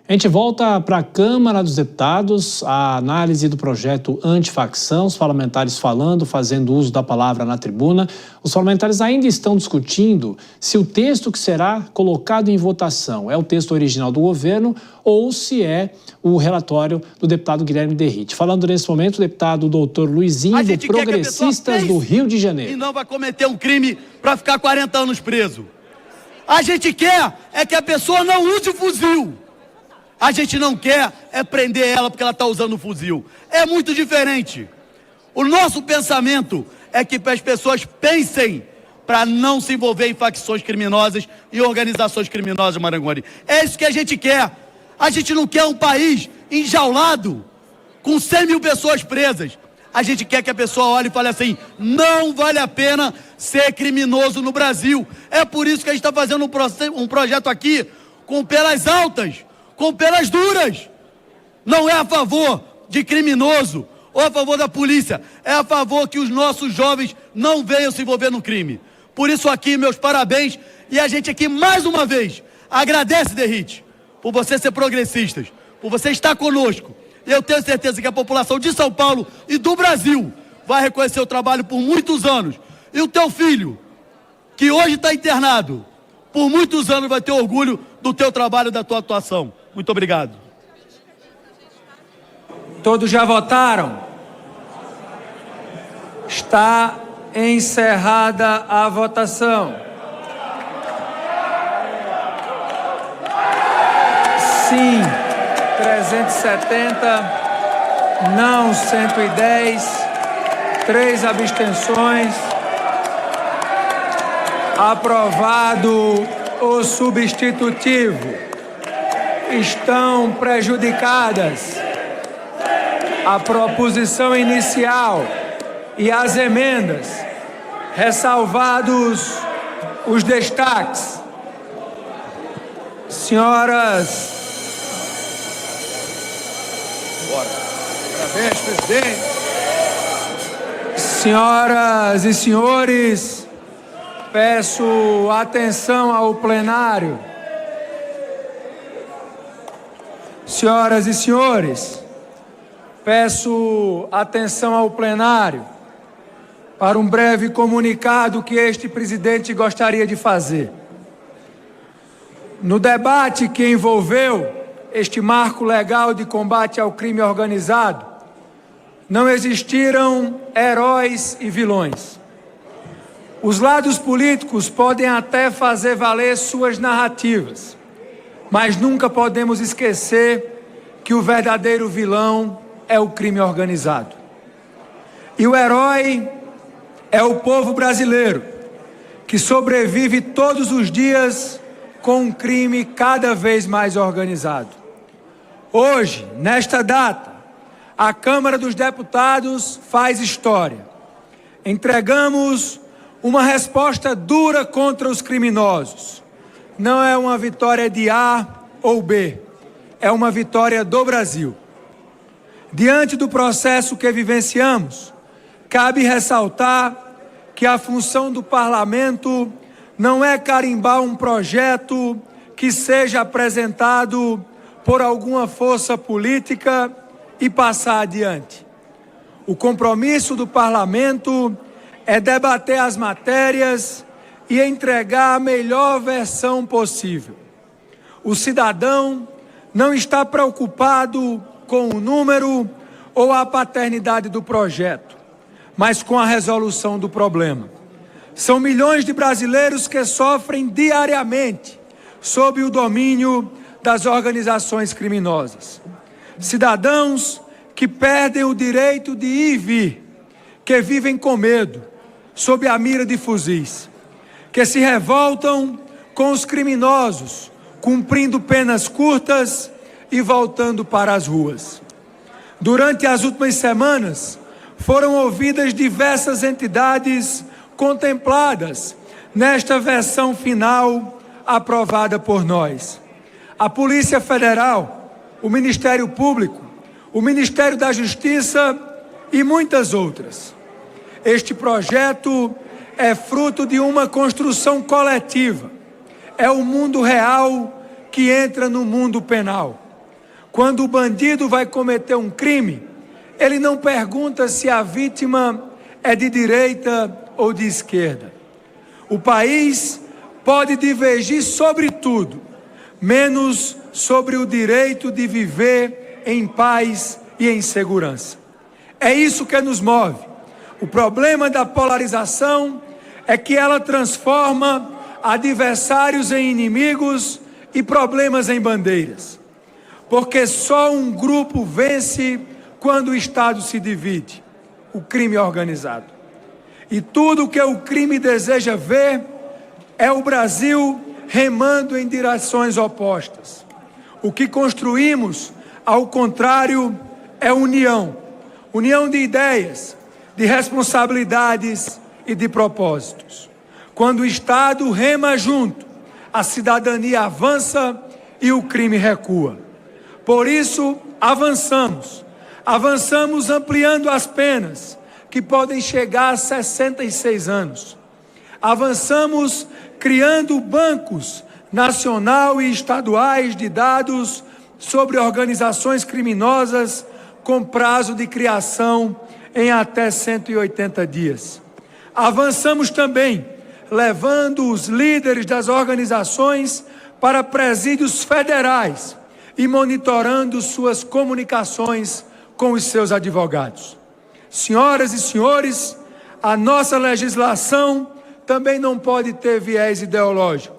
A gente volta para a Câmara dos Deputados, a análise do projeto antifacção, os parlamentares falando, fazendo uso da palavra na tribuna. Os parlamentares ainda estão discutindo se o texto que será colocado em votação é o texto original do governo ou se é o relatório do deputado Guilherme Derrite. Falando nesse momento, o deputado doutor Luizinho, do Progressistas do Rio de Janeiro. E não vai cometer um crime para ficar 40 anos preso. A gente quer é que a pessoa não use o fuzil. A gente não quer é prender ela porque ela está usando o fuzil. É muito diferente. O nosso pensamento é que as pessoas pensem para não se envolver em facções criminosas e organizações criminosas, Marangoni. É isso que a gente quer. A gente não quer um país enjaulado com 100 mil pessoas presas. A gente quer que a pessoa olhe e fale assim: não vale a pena ser criminoso no Brasil. É por isso que a gente está fazendo um projeto aqui com penas altas, com penas duras. Não é a favor de criminoso ou a favor da polícia, é a favor que os nossos jovens não venham se envolver no crime. Por isso aqui, meus parabéns, e a gente aqui mais uma vez agradece, Derrite, por você ser progressistas, por você estar conosco. E eu tenho certeza que a população de São Paulo e do Brasil vai reconhecer o trabalho por muitos anos. E o teu filho, que hoje está internado, por muitos anos vai ter orgulho do teu trabalho e da tua atuação. Muito obrigado. Todos já votaram? Está encerrada a votação. Sim, 370, não 110, 3 abstenções. Aprovado o substitutivo. Estão prejudicadas a proposição inicial e as emendas, ressalvados os destaques. Senhoras... Bora. Parabéns, presidente. Senhoras e senhores, peço atenção ao plenário. Senhoras e senhores, peço atenção ao plenário para um breve comunicado que este presidente gostaria de fazer. No debate que envolveu este marco legal de combate ao crime organizado, não existiram heróis e vilões. Os lados políticos podem até fazer valer suas narrativas, mas nunca podemos esquecer que o verdadeiro vilão é o crime organizado. E o herói é o povo brasileiro, que sobrevive todos os dias com um crime cada vez mais organizado. Hoje, nesta data, a Câmara dos Deputados faz história. Entregamos uma resposta dura contra os criminosos. Não é uma vitória de A ou B, é uma vitória do Brasil. Diante do processo que vivenciamos, cabe ressaltar que a função do parlamento não é carimbar um projeto que seja apresentado por alguma força política e passar adiante. O compromisso do parlamento é debater as matérias e entregar a melhor versão possível. O cidadão não está preocupado com o número ou a paternidade do projeto, mas com a resolução do problema. São milhões de brasileiros que sofrem diariamente sob o domínio das organizações criminosas. Cidadãos que perdem o direito de ir e vir, que vivem com medo, sob a mira de fuzis, que se revoltam com os criminosos, cumprindo penas curtas e voltando para as ruas. Durante as últimas semanas, foram ouvidas diversas entidades contempladas nesta versão final aprovada por nós. A Polícia Federal, o Ministério Público, o Ministério da Justiça e muitas outras. Este projeto é fruto de uma construção coletiva. É o mundo real que entra no mundo penal. Quando o bandido vai cometer um crime, ele não pergunta se a vítima é de direita ou de esquerda. O país pode divergir sobre tudo, menos sobre o direito de viver em paz e em segurança. É isso que nos move. O problema da polarização é que ela transforma adversários em inimigos e problemas em bandeiras. Porque só um grupo vence quando o Estado se divide: o crime organizado. E tudo que o crime deseja ver é o Brasil remando em direções opostas. O que construímos, ao contrário, é união. União de ideias, de responsabilidades e de propósitos. Quando o Estado rema junto, a cidadania avança e o crime recua. Por isso, avançamos ampliando as penas, que podem chegar a 66 anos. Avançamos criando bancos nacional e estaduais de dados sobre organizações criminosas com prazo de criação em até 180 dias. Avançamos também levando os líderes das organizações para presídios federais e monitorando suas comunicações com os seus advogados. Senhoras e senhores, a nossa legislação também não pode ter viés ideológico.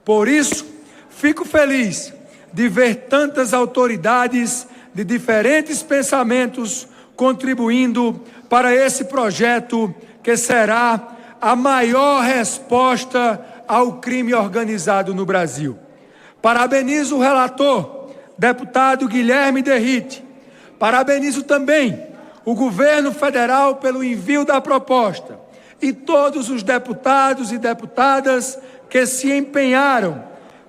Por isso, fico feliz de ver tantas autoridades de diferentes pensamentos contribuindo para esse projeto que será a maior resposta ao crime organizado no Brasil. Parabenizo o relator, deputado Guilherme Derrite. Parabenizo também o governo federal pelo envio da proposta e todos os deputados e deputadas que se empenharam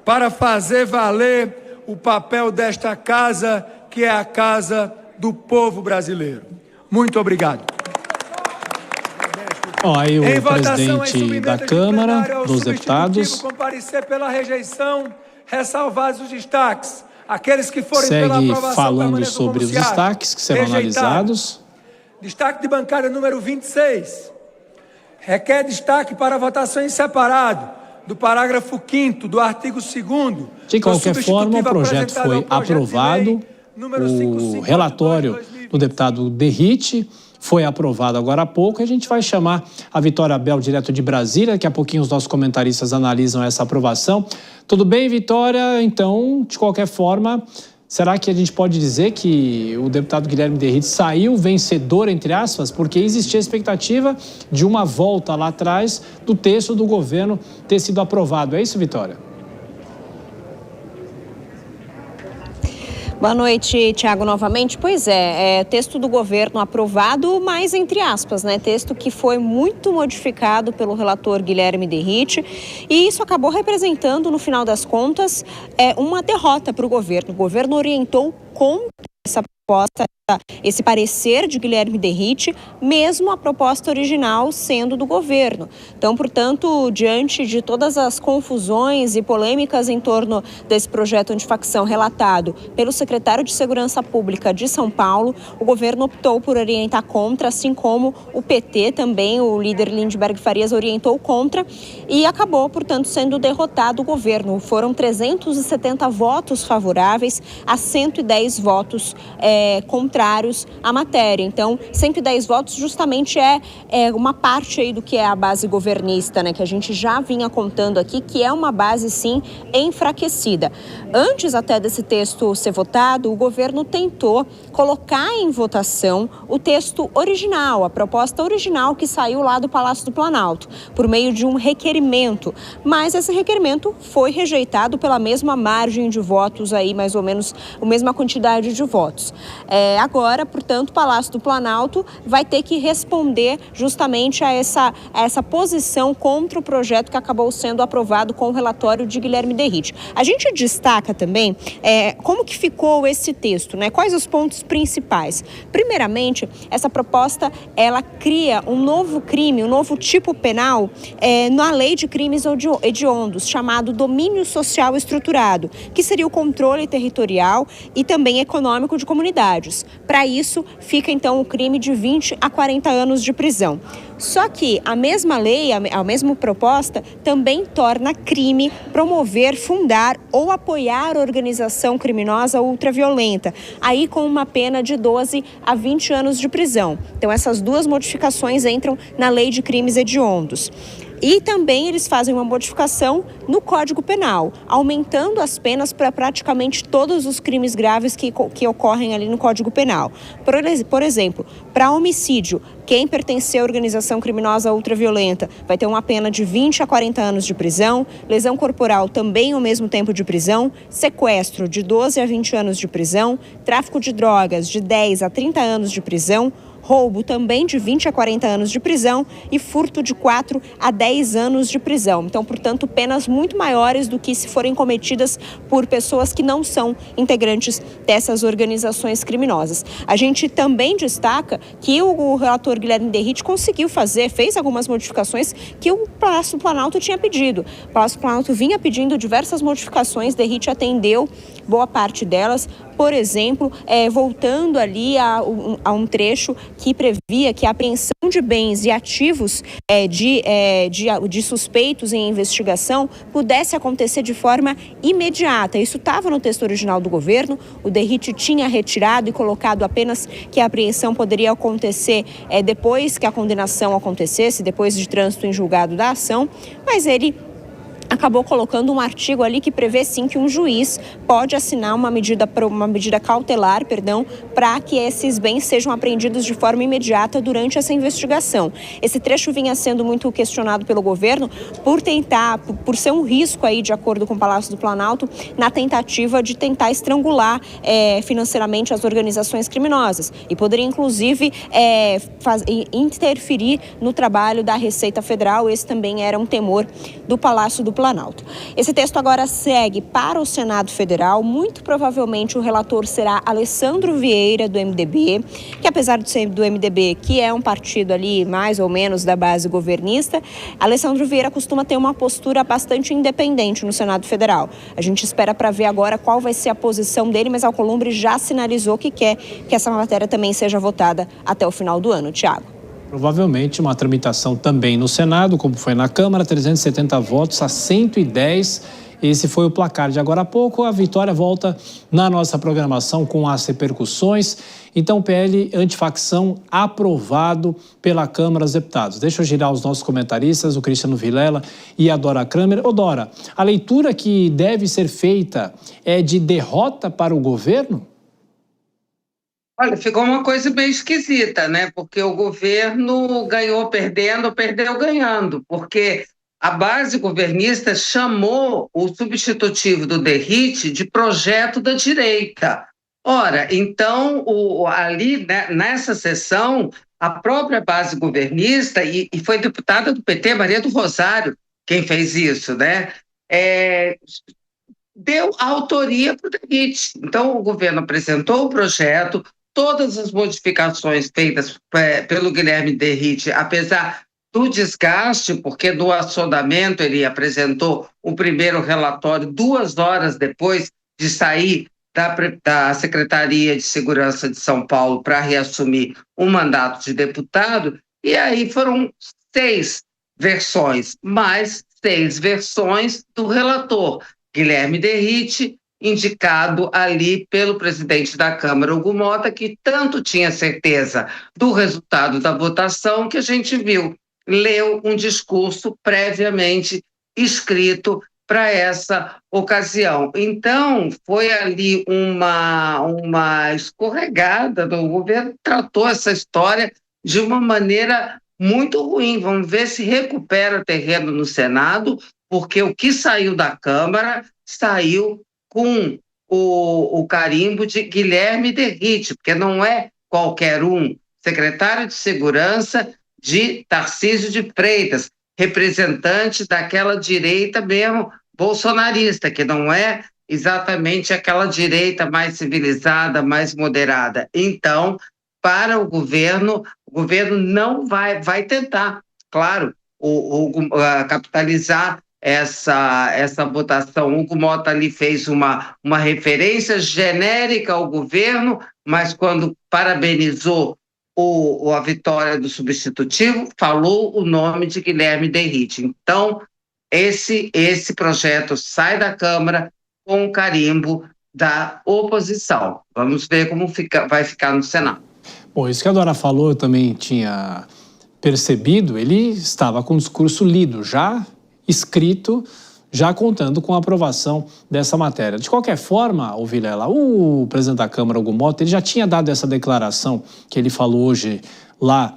para fazer valer o papel desta casa, que é a casa do povo brasileiro. Muito obrigado. Aí o presidente da Câmara dos Deputados comparecer pela rejeição, ressalvados os destaques. Aqueles que forem pela segue aprovação falando sobre os destaques que serão analisados. Destaque de bancada número 26. Requer destaque para votação em separado do parágrafo 5º do artigo 2º. De qualquer forma, o projeto foi aprovado. O relatório do deputado Derrite foi aprovado agora há pouco. A gente vai chamar a Vitória Bel, direto de Brasília. Daqui a pouquinho os nossos comentaristas analisam essa aprovação. Tudo bem, Vitória? Então, de qualquer forma, será que a gente pode dizer que o deputado Guilherme Derrite saiu vencedor, entre aspas? Porque existia a expectativa de uma volta lá atrás do texto do governo ter sido aprovado. É isso, Vitória? Boa noite, Tiago, novamente. Pois é, texto do governo aprovado, mas entre aspas, né? Texto que foi muito modificado pelo relator Guilherme Derrite, e isso acabou representando, no final das contas, uma derrota para o governo. O governo orientou contra essa proposta, esse parecer de Guilherme Derrite, mesmo a proposta original sendo do governo. Então, portanto, diante de todas as confusões e polêmicas em torno desse projeto antifacção relatado pelo secretário de Segurança Pública de São Paulo, o governo optou por orientar contra, assim como o PT também, o líder Lindbergh Farias orientou contra, e acabou, portanto, sendo derrotado o governo. Foram 370 votos favoráveis a 110 votos contrários à matéria. Então, 110 votos justamente é uma parte aí do que é a base governista, né, que a gente já vinha contando aqui, que é uma base, sim, enfraquecida. Antes até desse texto ser votado, o governo tentou colocar em votação o texto original, a proposta original que saiu lá do Palácio do Planalto, por meio de um requerimento. Mas esse requerimento foi rejeitado pela mesma margem de votos aí, mais ou menos a mesma quantidade de votos. Agora, portanto, o Palácio do Planalto vai ter que responder justamente a essa posição contra o projeto que acabou sendo aprovado com o relatório de Guilherme Derrite. A gente destaca também como que ficou esse texto, né? Quais os pontos principais? Primeiramente, essa proposta, ela cria um novo crime, um novo tipo penal na lei de crimes hediondos, chamado domínio social estruturado, que seria o controle territorial e também econômico de comunidades. Para isso, fica então o crime de 20 a 40 anos de prisão. Só que a mesma lei, a mesma proposta, também torna crime promover, fundar ou apoiar organização criminosa ultraviolenta, aí com uma pena de 12 a 20 anos de prisão. Então, essas duas modificações entram na lei de crimes hediondos. E também eles fazem uma modificação no Código Penal, aumentando as penas para praticamente todos os crimes graves que ocorrem ali no Código Penal. Por exemplo, para homicídio, quem pertencer à organização criminosa ultraviolenta vai ter uma pena de 20 a 40 anos de prisão, lesão corporal também o mesmo tempo de prisão, sequestro de 12 a 20 anos de prisão, tráfico de drogas de 10 a 30 anos de prisão, roubo também de 20 a 40 anos de prisão e furto de 4 a 10 anos de prisão. Então, portanto, penas muito maiores do que se forem cometidas por pessoas que não são integrantes dessas organizações criminosas. A gente também destaca que o relator Guilherme Derrite fez algumas modificações que o Palácio do Planalto tinha pedido. O Palácio do Planalto vinha pedindo diversas modificações, Derrite atendeu boa parte delas. Por exemplo, voltando ali a um trecho que previa que a apreensão de bens e ativos de suspeitos em investigação pudesse acontecer de forma imediata. Isso estava no texto original do governo, o Derrite tinha retirado e colocado apenas que a apreensão poderia acontecer depois que a condenação acontecesse, depois de trânsito em julgado da ação, mas ele acabou colocando um artigo ali que prevê sim que um juiz pode assinar uma medida cautelar, para que esses bens sejam apreendidos de forma imediata durante essa investigação. Esse trecho vinha sendo muito questionado pelo governo por ser um risco aí, de acordo com o Palácio do Planalto, na tentativa de tentar estrangular financeiramente as organizações criminosas e poderia inclusive interferir no trabalho da Receita Federal. Esse também era um temor do Palácio do Planalto. Esse texto agora segue para o Senado Federal. Muito provavelmente o relator será Alessandro Vieira, do MDB, que apesar de ser do MDB, que é um partido ali mais ou menos da base governista, Alessandro Vieira costuma ter uma postura bastante independente no Senado Federal. A gente espera para ver agora qual vai ser a posição dele, mas Alcolumbre já sinalizou que quer que essa matéria também seja votada até o final do ano. Tiago. Provavelmente uma tramitação também no Senado, como foi na Câmara, 370 votos a 110. Esse foi o placar de agora há pouco. A vitória volta na nossa programação com as repercussões. Então, o PL antifacção aprovado pela Câmara dos Deputados. Deixa eu girar os nossos comentaristas, o Cristiano Vilela e a Dora Kramer. Ô, Dora, a leitura que deve ser feita é de derrota para o governo? Olha, ficou uma coisa bem esquisita, né? Porque o governo ganhou perdendo, perdeu ganhando, porque a base governista chamou o substitutivo do Derrite de projeto da direita. Ora, então, ali, né, nessa sessão, a própria base governista, e foi deputada do PT, Maria do Rosário, quem fez isso, né? Deu autoria para o Derrite. Então, o governo apresentou o projeto, todas as modificações feitas pelo Guilherme Derrite, apesar do desgaste, porque no assodamento ele apresentou o primeiro relatório 2 horas depois de sair da Secretaria de Segurança de São Paulo para reassumir o mandato de deputado, e aí foram 6 versões, mais 6 versões do relator, Guilherme Derrite, indicado ali pelo presidente da Câmara, Hugo Mota, que tanto tinha certeza do resultado da votação que a gente viu. Leu um discurso previamente escrito para essa ocasião. Então, foi ali uma escorregada do governo, tratou essa história de uma maneira muito ruim. Vamos ver se recupera terreno no Senado, porque o que saiu da Câmara saiu com o carimbo de Guilherme Derrite, porque não é qualquer um, secretário de Segurança de Tarcísio de Freitas, representante daquela direita mesmo bolsonarista, que não é exatamente aquela direita mais civilizada, mais moderada. Então, para o governo não vai tentar, claro, capitalizar essa votação. Hugo Mota ali fez uma referência genérica ao governo, mas quando parabenizou a vitória do substitutivo, falou o nome de Guilherme Derrite. Então, esse projeto sai da Câmara com o carimbo da oposição. Vamos ver como vai ficar no Senado. Bom, isso que a Dora falou, eu também tinha percebido, ele estava com o discurso lido, já escrito, já contando com a aprovação dessa matéria. De qualquer forma, Vilela, o presidente da Câmara, Hugo Mota, ele já tinha dado essa declaração que ele falou hoje lá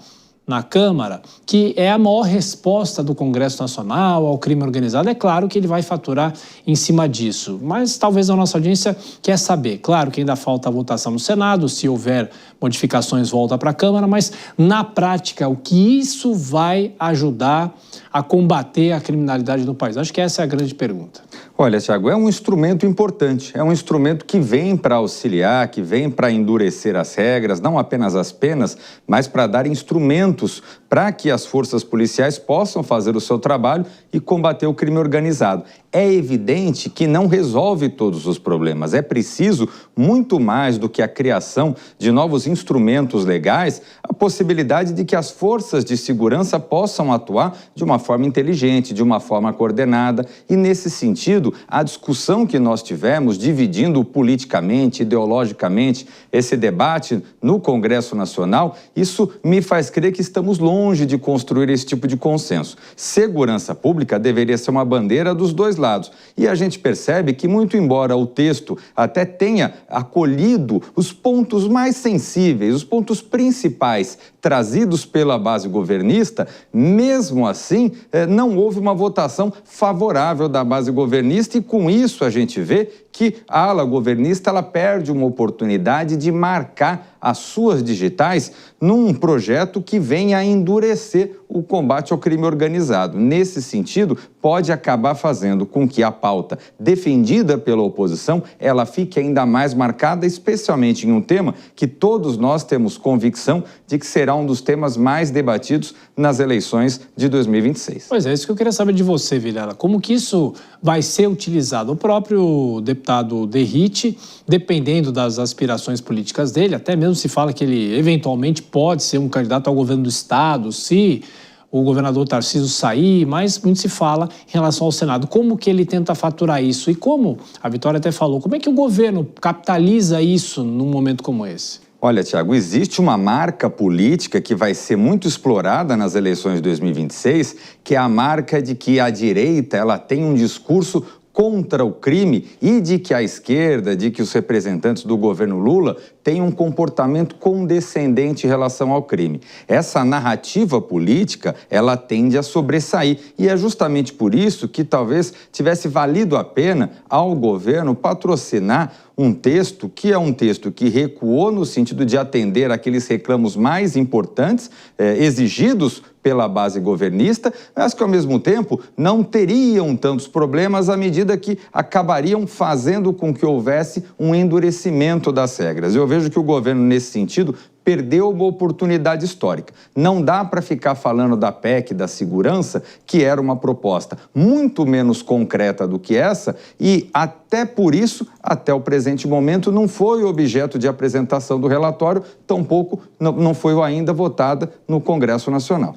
na Câmara, que é a maior resposta do Congresso Nacional ao crime organizado. É claro que ele vai faturar em cima disso, mas talvez a nossa audiência quer saber. Claro que ainda falta a votação no Senado, se houver modificações volta para a Câmara, mas na prática o que isso vai ajudar a combater a criminalidade no país? Acho que essa é a grande pergunta. Olha, Thiago, é um instrumento importante, é um instrumento que vem para auxiliar, que vem para endurecer as regras, não apenas as penas, mas para dar instrumentos para que as forças policiais possam fazer o seu trabalho e combater o crime organizado. É evidente que não resolve todos os problemas, é preciso muito mais do que a criação de novos instrumentos legais, a possibilidade de que as forças de segurança possam atuar de uma forma inteligente, de uma forma coordenada, e nesse sentido, a discussão que nós tivemos, dividindo politicamente, ideologicamente, esse debate no Congresso Nacional, isso me faz crer que estamos longe de construir esse tipo de consenso. Segurança pública deveria ser uma bandeira dos dois lados. E a gente percebe que, muito embora o texto até tenha acolhido os pontos mais sensíveis, os pontos principais trazidos pela base governista, mesmo assim, não houve uma votação favorável da base governista, e com isso a gente vê que a ala governista ela perde uma oportunidade de marcar as suas digitais num projeto que venha a endurecer o combate ao crime organizado. Nesse sentido, pode acabar fazendo com que a pauta defendida pela oposição ela fique ainda mais marcada, especialmente em um tema que todos nós temos convicção de que será um dos temas mais debatidos nas eleições de 2026. Pois é, isso que eu queria saber de você, Vilela. Como que isso vai ser utilizado? O próprio deputado Derrite, dependendo das aspirações políticas dele, até mesmo se fala que ele eventualmente pode ser um candidato ao governo do Estado, se o governador Tarcísio sair, mas muito se fala em relação ao Senado. Como que ele tenta faturar isso? E como, a Vitória até falou, como é que o governo capitaliza isso num momento como esse? Olha, Thiago, existe uma marca política que vai ser muito explorada nas eleições de 2026, que é a marca de que a direita ela tem um discurso contra o crime e de que a esquerda, de que os representantes do governo Lula têm um comportamento condescendente em relação ao crime. Essa narrativa política, ela tende a sobressair, e é justamente por isso que talvez tivesse valido a pena ao governo patrocinar um texto que é um texto que recuou no sentido de atender aqueles reclamos mais importantes, exigidos pela base governista, mas que, ao mesmo tempo, não teriam tantos problemas à medida que acabariam fazendo com que houvesse um endurecimento das regras. Eu vejo que o governo, nesse sentido, perdeu uma oportunidade histórica. Não dá para ficar falando da PEC da segurança, que era uma proposta muito menos concreta do que essa, e até por isso, até o presente momento, não foi objeto de apresentação do relatório, tampouco não foi ainda votada no Congresso Nacional.